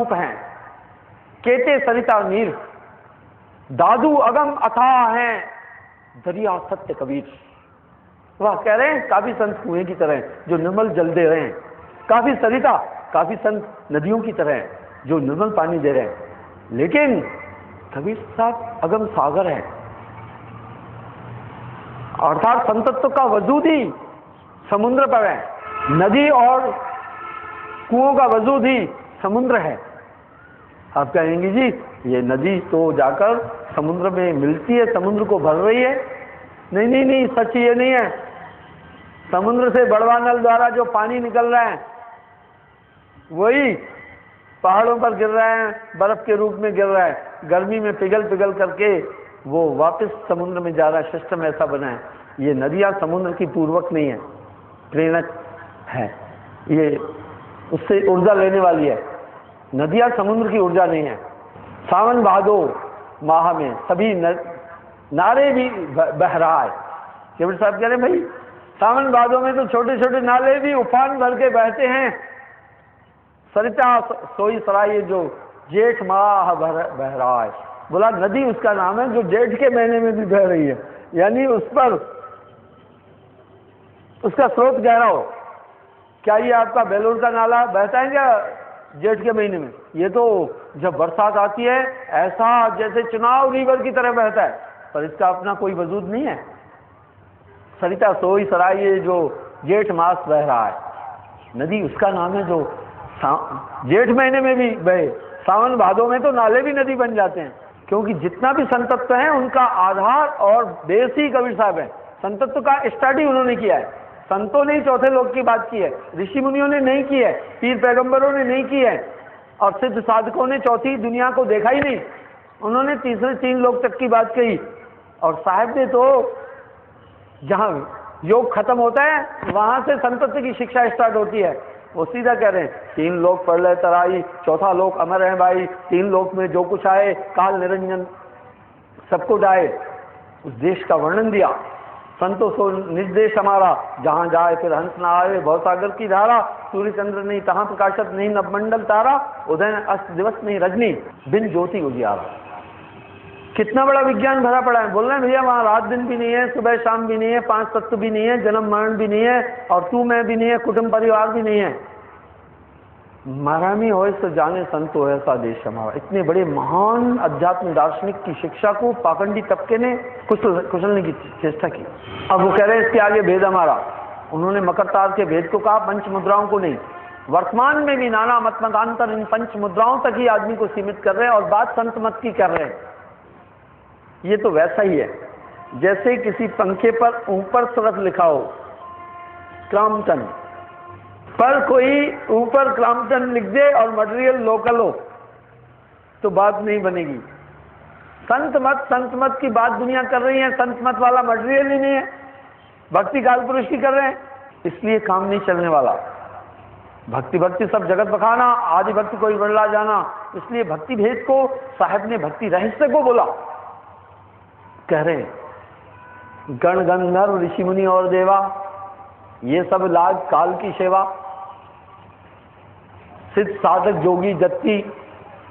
रूप हैं, केते सरिता नीर, दादू अगम अथाह हैं, दरिया सत्य कबीर। वह कह रहे हैं काफी संत कुएं की तरह जो निर्मल जल दे रहे हैं, काफी सरिता, काफी संत नदियों की तरह जो निर्मल पानी दे रहे हैं, लेकिन कबीर साहब अगम सागर है, अर्थात संतत्व का वजूद ही समुद्र पर है, नदी और कुओं का वजूद ही समुद्र है। आप कहेंगे जी ये नदी तो जाकर समुद्र में मिलती है, समुद्र को भर रही है। नहीं नहीं नहीं, सच ये नहीं है। समुद्र से बड़वा नल द्वारा जो पानी निकल रहा है वही पहाड़ों पर गिर रहा है, बर्फ के रूप में गिर रहा है, गर्मी में पिघल पिघल करके वो वापस समुद्र में जा रहा है। सिस्टम ऐसा बना है। ये नदियां समुद्र की पूर्वक नहीं है, प्रेरक है, ये उससे ऊर्जा लेने वाली है। नदियां समुद्र की ऊर्जा नहीं है। सावन भादो माह में सभी नाले भी बह रहा है। केवल साहब कह रहे हैं भाई सावन भादो में तो छोटे छोटे नाले भी उफान भर के बहते हैं। सरिता सोई सराय जो जेठ माह बह रहा है। बोला नदी उसका नाम है जो जेठ के महीने में भी बह रही है, यानी उस पर उसका स्रोत गहरा हो। क्या ये आपका बेलूर का नाला बहता है क्या जेठ के महीने में? ये तो जब बरसात आती है ऐसा जैसे चुनाव रिवर की तरह बहता है, पर इसका अपना कोई वजूद नहीं है। सरिता सोई सराय जो जेठ मास बह रहा है, नदी उसका नाम है जो जेठ महीने में भी बहे। सावन भादो में तो नाले भी नदी बन जाते हैं, क्योंकि जितना भी संतत्व है उनका आधार और बेस ही कबीर साहब है। संतत्व का स्टडी उन्होंने किया है। संतों ने चौथे लोक की बात की है, ऋषि मुनियों ने नहीं की है, पीर पैगंबरों ने नहीं की है, और सिद्ध साधकों ने चौथी दुनिया को देखा ही नहीं। उन्होंने तीसरे 3 लोक तक की बात कही, और साहब ने तो जहां योग खत्म होता है वहां से संतत्व की शिक्षा स्टार्ट होती है। वो सीधा कह रहे हैं 3 लोक प्रलय तराई, चौथा लोक अमर है भाई। 3 लोक में जो कुछ आए काल निरंजन सबको डाए। उस देश का वर्णन दिया। संतो सो निर्देश हमारा, जहां जाए फिर हंस ना आए। भवसागर की धारा, सूर्य चंद्र नहीं तहां प्रकाशत नहीं, नवमंडल तारा, उदय अस्त दिवस नहीं रजनी, बिन ज्योति उजियारा। कितना बड़ा विज्ञान भरा पड़ा है। बोल रहे हैं भैया वहां रात दिन भी नहीं है, सुबह शाम भी नहीं है, 5 तत्व भी नहीं है, जन्म मरण भी नहीं है, और तू मैं भी नहीं है, कुटुंब परिवार भी नहीं है। महारामी हो तो जाने संतो ऐसा देश हमारा। इतने बड़े महान अध्यात्म दार्शनिक की शिक्षा को पाखंडी तबके ने कुचलने की चेष्टा की। अब वो कह रहे हैं इसके आगे भेद हमारा। उन्होंने मकर तार के भेद को कहा, पंच मुद्राओं को नहीं। वर्तमान में भी नाना मत मतांतर इन पंच मुद्राओं तक ही आदमी को सीमित कर रहे हैं, और बात संत मत की कर रहे हैं। ये तो वैसा ही है जैसे किसी पंखे पर ऊपर सरफ लिखा हो क्राम्पटन, पर कोई ऊपर क्राम्पटन लिख दे और मटेरियल लोकल हो तो बात नहीं बनेगी। संत मत की बात दुनिया कर रही है, संत मत वाला मटेरियल ही नहीं है, भक्ति काल पुरुष की कर रहे हैं, इसलिए काम नहीं चलने वाला। भक्ति सब जगत बखाना, आदि भक्ति कोई बदला जाना। इसलिए भक्ति भेद को साहब ने भक्ति रहस्य को बोला। कह रहे गण गंधर्व ऋषि मुनि और देवा, ये सब लाज काल की सेवा। सिद्ध साधक जोगी जत्ती,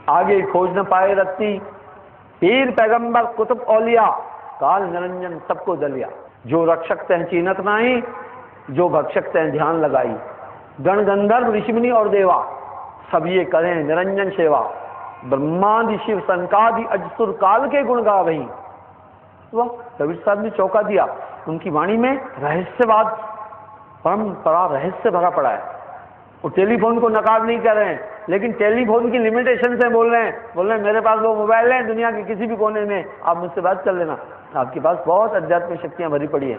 आगे खोज न पाए रत्ती। पीर पैगंबर कुतुब औलिया, काल निरंजन सबको दलिया। जो रक्षक तह चीनत नाही, जो भक्षक तह ध्यान लगाई। गण गंधर्व ऋषि मुनि और देवा, सब ये करें निरंजन सेवा। ब्रह्मादि शिव संकादि अजसुर काल के गुण गा वही। वह कबीर साहब ने चौंका दिया। उनकी वाणी में रहस्यवाद, परंपरा रहस्य भरा पड़ा है। वो टेलीफोन को नकार नहीं कर रहे हैं, लेकिन टेलीफोन की लिमिटेशन से बोल रहे हैं मेरे पास वो मोबाइल है दुनिया के किसी भी कोने में, आप मुझसे बात कर लेना। आपके पास बहुत अध्यात्मिक शक्तियां भरी पड़ी है,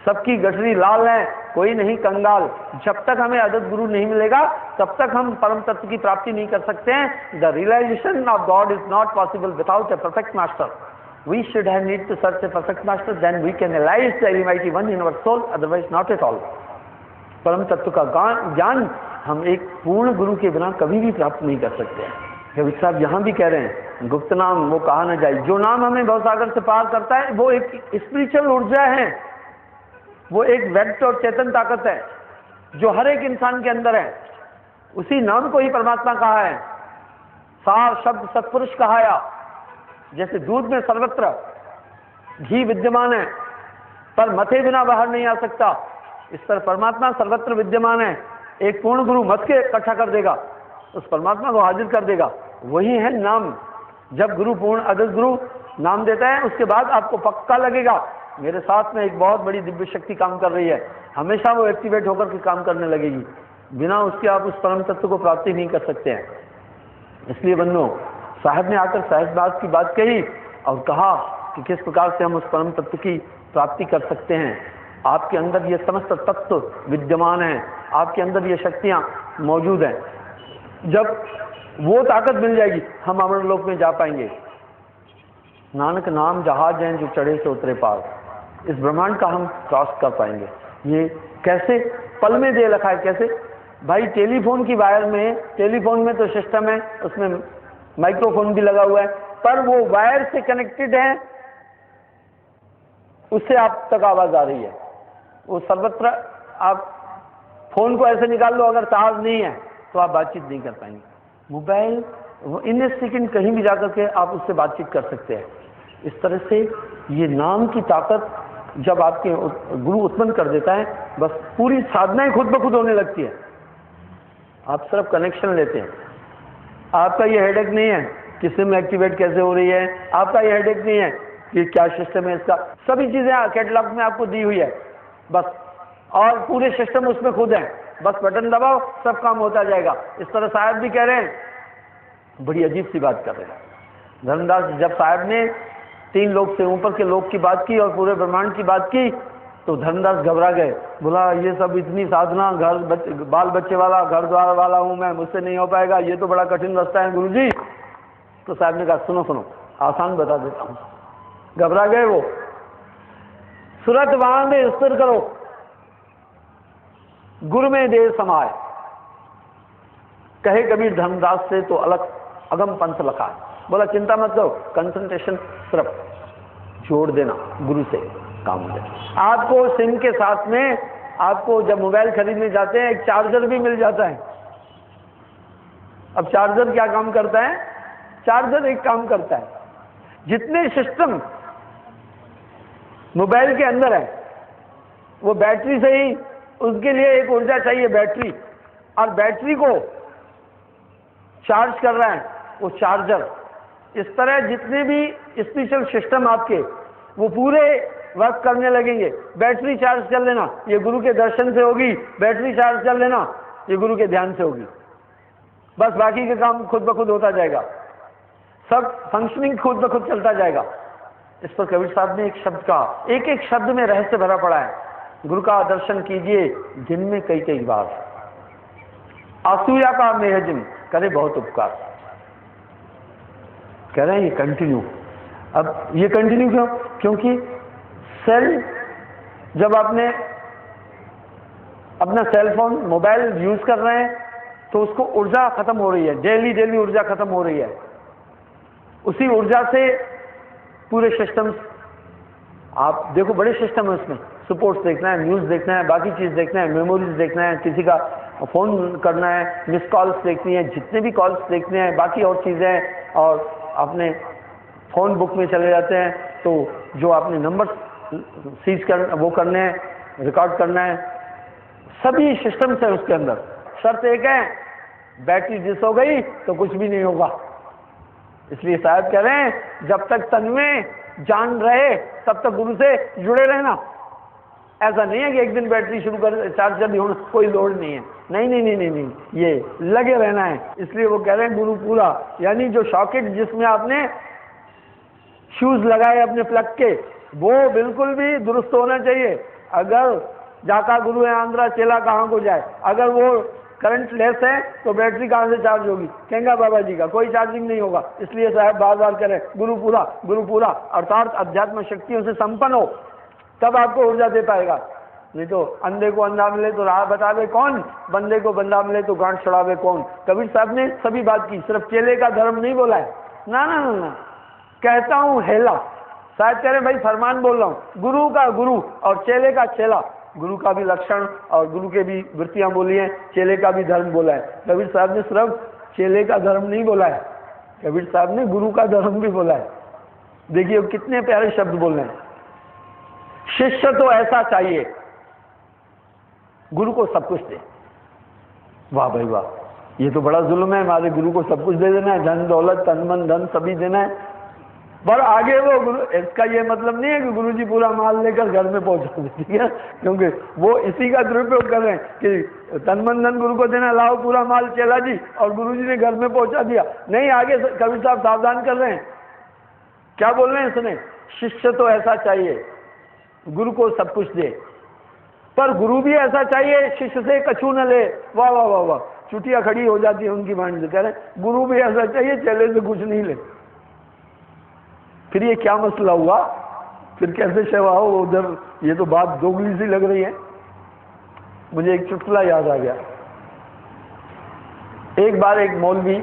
सबकी गठरी लाल है, कोई नहीं कंगाल। जब तक हमें अदत गुरु नहीं मिलेगा तब तक हम परम तत्व की प्राप्ति नहीं कर सकते हैं। The realisation of God is not possible without a perfect master. We should have need to search a perfect master, then we can realize the Almighty One in our soul, otherwise not at all. परम तत्व का ज्ञान हम एक पूर्ण गुरु के बिना कभी भी प्राप्त नहीं कर सकते हैं। कबीर साहब यहाँ भी कह रहे हैं गुप्त नाम वो कहा न जाए। जो नाम हमें भवसागर से पार करता है वो एक स्पिरिचुअल ऊर्जा है, वो एक व्यक्त और चेतन ताकत है जो हर एक इंसान के अंदर है। उसी नाम को ही परमात्मा कहा है। सार शब्द सत्पुरुष कहाया। जैसे दूध में सर्वत्र घी विद्यमान है पर मथे बिना बाहर नहीं आ सकता, इस तरह परमात्मा सर्वत्र विद्यमान है। एक पूर्ण गुरु मत के इकट्ठा कर देगा, उस परमात्मा को हाजिर कर देगा। वही है नाम। जब गुरु पूर्ण अदृश्य गुरु नाम देता है, उसके बाद आपको पक्का लगेगा मेरे साथ में एक बहुत बड़ी दिव्य शक्ति काम कर रही है। हमेशा वो एक्टिवेट होकर के काम करने लगेगी, बिना उसके आप उस परम तत्व को प्राप्ति नहीं कर सकते हैं। इसलिए बंधुओं, साहब ने आकर सहजदास की बात कही और कहा कि किस प्रकार से हम उस परम तत्व की प्राप्ति कर सकते हैं। आपके अंदर ये समस्त तत्व विद्यमान है, आपके अंदर ये शक्तियां मौजूद हैं। जब वो ताकत मिल जाएगी, हम अमर लोक में जा पाएंगे। नानक नाम जहाज हैं जो चढ़े से उतरे पार, इस ब्रह्मांड का हम क्रॉस कर पाएंगे। ये कैसे? पल में दे रखा है। कैसे भाई? टेलीफोन की वायर में, टेलीफोन में तो सिस्टम है, उसमें माइक्रोफोन भी लगा हुआ है, पर वो वायर से कनेक्टेड है, उससे आप तक आवाज आ रही है। वो सर्वत्र, आप फोन को ऐसे निकाल लो, अगर तार नहीं है तो आप बातचीत नहीं कर पाएंगे। मोबाइल इन सेकंड कहीं भी जाकर के आप उससे बातचीत कर सकते हैं। इस तरह से ये नाम की ताकत जब आपके गुरु उत्पन्न कर देता है, बस पूरी साधनाएं खुद ब खुद होने लगती है। आप सिर्फ कनेक्शन लेते हैं। आपका ये हेडेक नहीं है कि सिम एक्टिवेट कैसे हो रही है, आपका ये हेडेक नहीं है कि क्या सिस्टम है इसका, सभी चीजें कैटलॉग में आपको दी हुई है बस, और पूरे सिस्टम उसमें खुद है। बस बटन दबाओ, सब काम होता जाएगा। इस तरह साहब भी कह रहे हैं, बड़ी अजीब सी बात कर रहे हैं धर्मदास। जब साहब ने 3 लोग से ऊपर के लोग की बात की और पूरे ब्रह्मांड की बात की, तो धर्मदास घबरा गए। बोला ये सब इतनी साधना, बाल बच्चे वाला, घर द्वार वाला हूं मैं, मुझसे नहीं हो पाएगा, ये तो बड़ा कठिन रास्ता है गुरुजी। तो साहब ने कहा सुनो सुनो, आसान बता देता हूं। घबरा गए वो। सुरत वहां में स्थिर करो, गुरु में देर समाए, कहे कबीर धर्मदास से तो अलग अगम पंथ लखा। बोला चिंता मत करो, कंसंट्रेशन सिर्फ जोड़ देना, गुरु से काम हो जाए। आपको सिम के साथ में, आपको जब मोबाइल खरीदने जाते हैं, एक चार्जर भी मिल जाता है। अब चार्जर क्या काम करता है? चार्जर एक काम करता है, जितने सिस्टम मोबाइल के अंदर है वो बैटरी से ही, उसके लिए एक ऊर्जा चाहिए बैटरी, और बैटरी को चार्ज कर रहा है वो चार्जर। इस तरह जितने भी स्पेशल सिस्टम आपके, वो पूरे वर्क करने लगेंगे। बैटरी चार्ज कर लेना, ये गुरु के दर्शन से होगी। बैटरी चार्ज कर लेना, ये गुरु के ध्यान से होगी। बस बाकी का काम खुद ब खुद होता जाएगा, सब फंक्शनिंग खुद ब खुद चलता जाएगा। इस पर कबीर साहब ने एक शब्द कहा, एक एक शब्द में रहस्य भरा पड़ा है। गुरु का दर्शन कीजिए दिन में कई कई बार, असूया का मेहजिम करे बहुत उपकार। कह रहे हैं ये कंटिन्यू। अब ये कंटिन्यू क्यों? क्योंकि सेल, जब आपने अपना सेल फोन मोबाइल यूज कर रहे हैं तो उसको ऊर्जा खत्म हो रही है, डेली डेली ऊर्जा खत्म हो रही है। उसी ऊर्जा से पूरे सिस्टम, आप देखो बड़े सिस्टम है उसमें, सपोर्ट्स देखना है, न्यूज़ देखना है, बाकी चीज़ देखना है, मेमोरीज देखना है, किसी का फ़ोन करना है, मिस कॉल्स देखनी है, जितने भी कॉल्स देखने हैं, बाकी और चीज़ें, और अपने फ़ोन बुक में चले जाते हैं तो जो आपने नंबर सीज कर वो करने हैं, रिकॉर्ड करना है, सभी सिस्टम्स है उसके अंदर। शर्त एक है, बैटरी डिस हो गई तो कुछ भी नहीं होगा। इसलिए साहब कह रहे हैं जब तक तन में जान रहे तब तक गुरु से जुड़े रहना। ऐसा नहीं है कि एक दिन बैटरी शुरू कर चार्जर नहीं होना, कोई लोड नहीं है। नहीं नहीं नहीं नहीं नहीं, ये लगे रहना है। इसलिए वो कह रहे हैं गुरु पूरा, यानी जो सॉकेट जिसमें आपने शूज लगाए अपने प्लग के, वो बिल्कुल भी दुरुस्त होना चाहिए। अगर जाका गुरु है आंध्रा चेला कहाँ को जाए, अगर वो करंट लेस है तो बैटरी कहाँ से चार्ज होगी? कहेंगे बाबा जी का कोई चार्जिंग नहीं होगा। इसलिए साहब बार बार करें गुरु पूरा, अर्थात अध्यात्म शक्तियों से संपन्न हो, तब आपको ऊर्जा दे पाएगा। नहीं तो अंधे को अंधा मिले तो राह बतावे कौन, बंदे को बंदा मिले तो गांठ छुड़ावे कौन। कबीर साहब ने सभी बात की, सिर्फ चेले का धर्म नहीं बोला है। ना ना ना ना, कहता हूँ हेला। शायद कह रहे भाई फरमान बोल रहा हूँ, गुरु का गुरु और चेले का चेला। गुरु का भी लक्षण और गुरु के भी वृत्तियां बोली हैं, चेले का भी धर्म बोला है। कबीर साहब ने सिर्फ चेले का धर्म नहीं बोला है, कबीर साहब ने गुरु का धर्म भी बोला है। देखिए वो कितने प्यारे शब्द बोल रहे हैं। शिष्य तो ऐसा चाहिए गुरु को सब कुछ दे। वाह भाई वाह, ये तो बड़ा जुल्म है, हमारे गुरु को सब कुछ दे देना है, धन दौलत तन मन धन सभी देना है। पर आगे वो गुरु, इसका ये मतलब नहीं है कि गुरुजी पूरा माल लेकर घर में पहुंचा दे, ठीक है, क्योंकि वो इसी का दुरुपयोग कर रहे हैं कि तन मन धन गुरु को देना, लाओ पूरा माल चला जी, और गुरुजी ने घर में पहुंचा दिया। नहीं, आगे कबीर साहब सावधान कर रहे हैं। क्या बोल रहे हैं इसने? शिष्य तो ऐसा चाहिए गुरु को सब कुछ दे, पर गुरु भी ऐसा चाहिए शिष्य से कछू न ले। वाह वाह वाह वाह, चुटिया खड़ी हो जाती है उनकी मांड से। कह रहे गुरु भी ऐसा चाहिए चेले से कुछ नहीं ले। फिर ये क्या मसला हुआ? फिर कैसे सेवा हो उधर? ये तो बात दोगली सी लग रही है। मुझे एक चुटकुला याद आ गया। एक बार एक मौलवी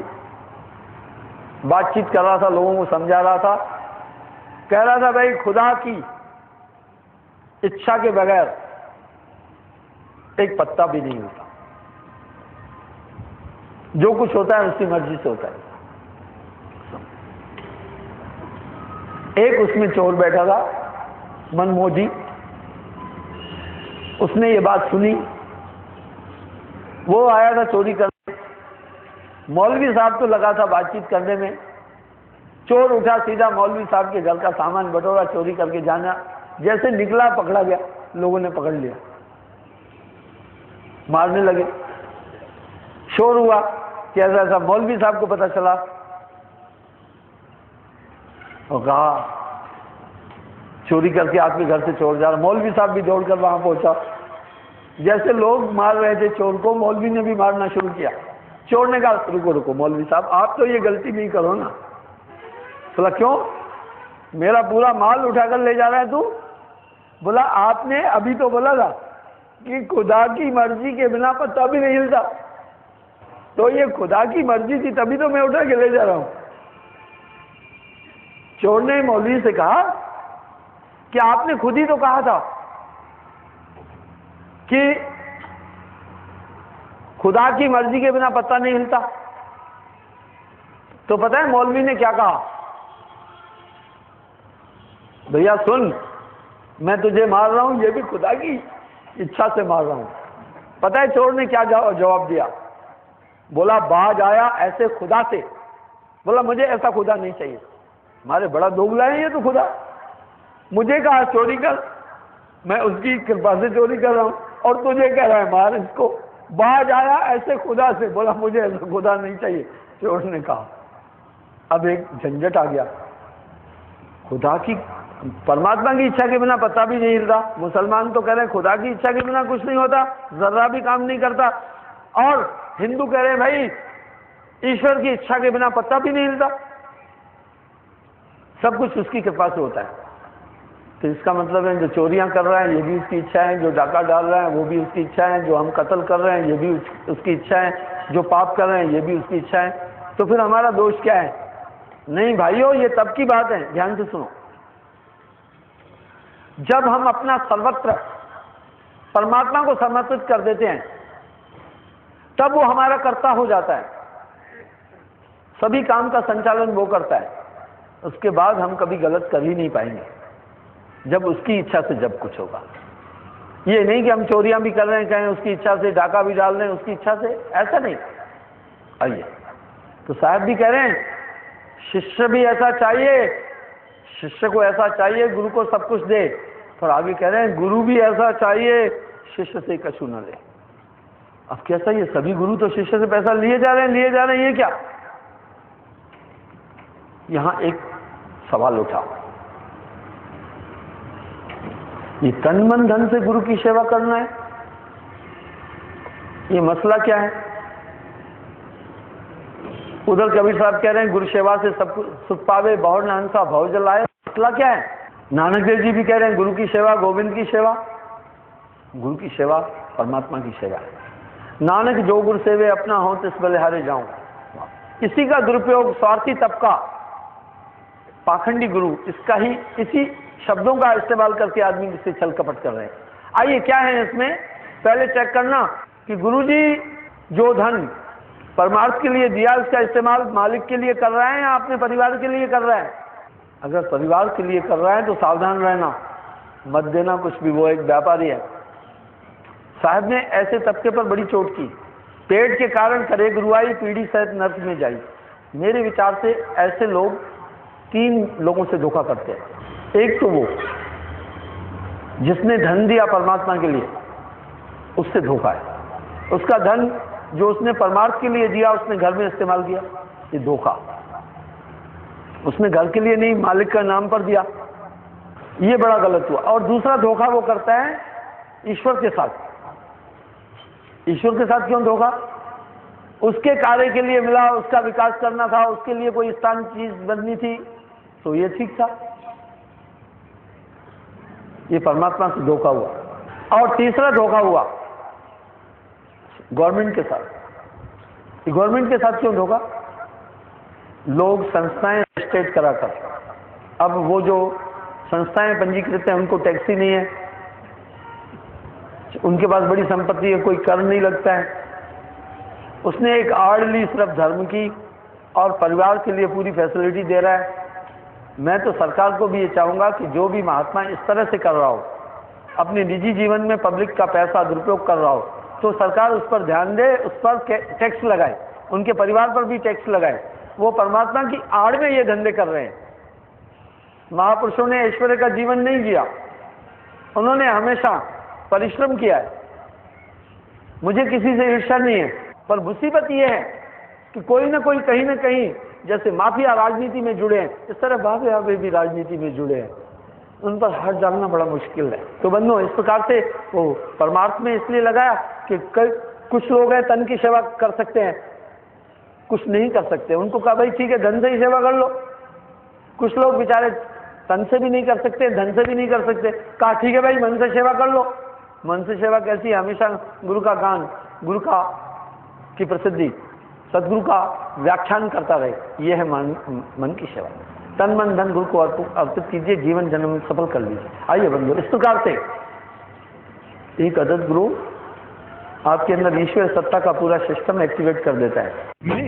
बातचीत कर रहा था, लोगों को समझा रहा था। कह रहा था भाई खुदा की इच्छा के बगैर एक पत्ता भी नहीं होता, जो कुछ होता है उसकी मर्जी से होता है। एक उसमें चोर बैठा था, मनमोजी। उसने ये बात सुनी, वो आया था चोरी करने। मौलवी साहब तो लगा था बातचीत करने में। चोर उठा सीधा मौलवी साहब के घर का सामान बटोरा, चोरी करके जाना। जैसे निकला पकड़ा गया, लोगों ने पकड़ लिया, मारने लगे। शोर हुआ कि ऐसा ऐसा मौलवी साहब को पता चला और कहा चोरी करके आपके घर से चोर जा रहा। मौलवी साहब भी दौड़कर वहां पहुंचा। जैसे लोग मार रहे थे चोर को, मौलवी ने भी मारना शुरू किया। चोर ने कहा रुको रुको मौलवी साहब, आप तो ये गलती नहीं करो ना। बोला क्यों? मेरा पूरा माल उठाकर ले जा रहा है तू? बोला आपने अभी तो बोला था कि खुदा की मर्जी के बिना पत्ता भी नहीं हिलता, तो ये खुदा की मर्जी थी तभी तो मैं उठा के ले जा रहा हूं। चोर ने मौलवी से कहा कि आपने खुद ही तो कहा था कि खुदा की मर्जी के बिना पत्ता नहीं हिलता। तो पता है मौलवी ने क्या कहा? भैया सुन, मैं तुझे मार रहा हूं, ये भी खुदा की इच्छा से मार रहा हूं। पता है चोर ने क्या जवाब दिया? बोला बाज आया ऐसे खुदा से। बोला मुझे ऐसा खुदा नहीं चाहिए, हमारे बड़ा दोगला है ये तो खुदा। मुझे कहा चोरी कर, मैं उसकी कृपा से चोरी कर रहा हूं, और तुझे कह रहा है मार इसको। बाज आया ऐसे खुदा से। बोला मुझे ऐसा खुदा नहीं चाहिए, चोर ने कहा। अब एक झंझट आ गया। खुदा की, परमात्मा की इच्छा के बिना पत्ता भी नहीं हिलता। मुसलमान तो कह रहे हैं खुदा की इच्छा के बिना कुछ नहीं होता, जर्रा भी काम नहीं करता। और हिंदू कह रहे हैं भाई ईश्वर की इच्छा के बिना पत्ता भी नहीं हिलता, सब कुछ उसकी कृपा से होता है। तो इसका मतलब है जो चोरियां कर रहे हैं ये भी उसकी इच्छा है, जो डाका डाल रहे हैं वो भी उसकी इच्छा है, जो हम कत्ल कर रहे हैं ये भी उसकी इच्छा है, जो पाप कर रहे हैं ये भी उसकी इच्छा है। तो फिर हमारा दोष क्या है? नहीं भाइयों, ये तब की बात है, ध्यान से सुनो। जब हम अपना सर्वत्र परमात्मा को समर्पित कर देते हैं तब वो हमारा कर्ता हो जाता है, सभी काम का संचालन वो करता है। उसके बाद हम कभी गलत कर ही नहीं पाएंगे, जब उसकी इच्छा से जब कुछ होगा। ये नहीं कि हम चोरियां भी कर रहे हैं, कहें उसकी इच्छा से, डाका भी डाल रहे हैं उसकी इच्छा से, ऐसा नहीं। आइए, तो साहब भी कह रहे हैं शिष्य भी ऐसा चाहिए, शिष्य को ऐसा चाहिए गुरु को सब कुछ दे। पर आगे कह रहे हैं गुरु भी ऐसा चाहिए शिष्य से कछु न ले। अब कैसा? ये सभी गुरु तो शिष्य से पैसा लिए जा रहे हैं, ये क्या? यहां एक सवाल उठा, ये तन मन धन से गुरु की सेवा करना है, ये मसला क्या है? उधर कबीर साहब कह रहे हैं गुरु सेवा से सब कुछ सुख पावे, बहुर न हंसा भव जलाए। मसला क्या है? नानक देव जी भी कह रहे हैं गुरु की सेवा गोविंद की सेवा। गुरु की सेवा परमात्मा की सेवा है। नानक जो गुरु सेवे अपना हो तिस बलिहारे जाऊं। इसी का दुरुपयोग स्वार्थी तबका, पाखंडी गुरु, इसका ही इसी शब्दों का इस्तेमाल करके आदमी से छल कपट कर रहे हैं। आइए क्या है इसमें, पहले चेक करना कि गुरुजी जो धन परमार्थ के लिए दिया, उसका इस्तेमाल मालिक के लिए कर रहा है या अपने परिवार के लिए कर रहा है? अगर परिवार के लिए कर रहा है तो सावधान रहना, मत देना कुछ भी, वो एक व्यापारी है। साहब ने ऐसे तबके पर बड़ी चोट की, पेट के कारण करे गुरुआई, पीढ़ी सहित नर्क में जाई। मेरे विचार से ऐसे लोग 3 लोगों से धोखा करते हैं। एक तो वो जिसने धन दिया परमात्मा के लिए, उससे धोखा है। उसका धन जो उसने परमार्थ के लिए दिया उसने घर में इस्तेमाल किया, ये धोखा। उसने घर के लिए नहीं, मालिक का नाम पर दिया, ये बड़ा गलत हुआ। और दूसरा धोखा वो करता है ईश्वर के साथ। ईश्वर के साथ क्यों धोखा? उसके कार्य के लिए मिला, उसका विकास करना था, उसके लिए कोई स्थान चीज बननी थी, तो ये ठीक था। ये परमात्मा से धोखा हुआ। और तीसरा धोखा हुआ गवर्नमेंट के साथ। गवर्नमेंट के साथ क्यों धोखा? लोग संस्थाएं रजिस्ट्रेट कराकर, अब वो जो संस्थाएं पंजीकृत हैं उनको टैक्स ही नहीं है, उनके पास बड़ी संपत्ति है, कोई कर नहीं लगता है। उसने एक आड़ ली सिर्फ धर्म की और परिवार के लिए पूरी फैसिलिटी दे रहा है। मैं तो सरकार को भी ये चाहूंगा कि जो भी महात्मा इस तरह से कर रहा हो, अपने निजी जीवन में पब्लिक का पैसा दुरुपयोग कर रहा हो, तो सरकार उस पर ध्यान दे, उस पर टैक्स लगाए, उनके परिवार पर भी टैक्स लगाए। वो परमात्मा की आड़ में ये धंधे कर रहे हैं। महापुरुषों ने ऐश्वर्य का जीवन नहीं जिया, उन्होंने हमेशा परिश्रम किया है। मुझे किसी से ईर्ष्या नहीं है, पर मुसीबत ये है कि कोई ना कोई कहीं ना कहीं, जैसे माफिया राजनीति में जुड़े हैं, इस तरह बाबे भी राजनीति में जुड़े हैं, उन पर हाथ डालना बड़ा मुश्किल है। तो बंधुओं, इस प्रकार से वो परमार्थ में इसलिए लगाया कि कुछ लोग हैं तन की सेवा कर सकते हैं, कुछ नहीं कर सकते। उनको कहा भाई ठीक है, धन से ही सेवा कर लो। कुछ लोग बेचारे तन से भी नहीं कर सकते, धन से भी नहीं कर सकते, कहा ठीक है भाई मन से सेवा कर लो। मन से सेवा कैसी? हमेशा गुरु का गान, गुरु का की प्रसिद्धि, सदगुरु का व्याख्यान करता रहे, यह है मन की सेवा। तन मन धन गुरु को अर्पित कीजिए, जीवन जन्म सफल कर लीजिए। आइए बंधु, इस प्रकार से एक अदद गुरु आपके अंदर ईश्वर सत्ता का पूरा सिस्टम एक्टिवेट कर देता है।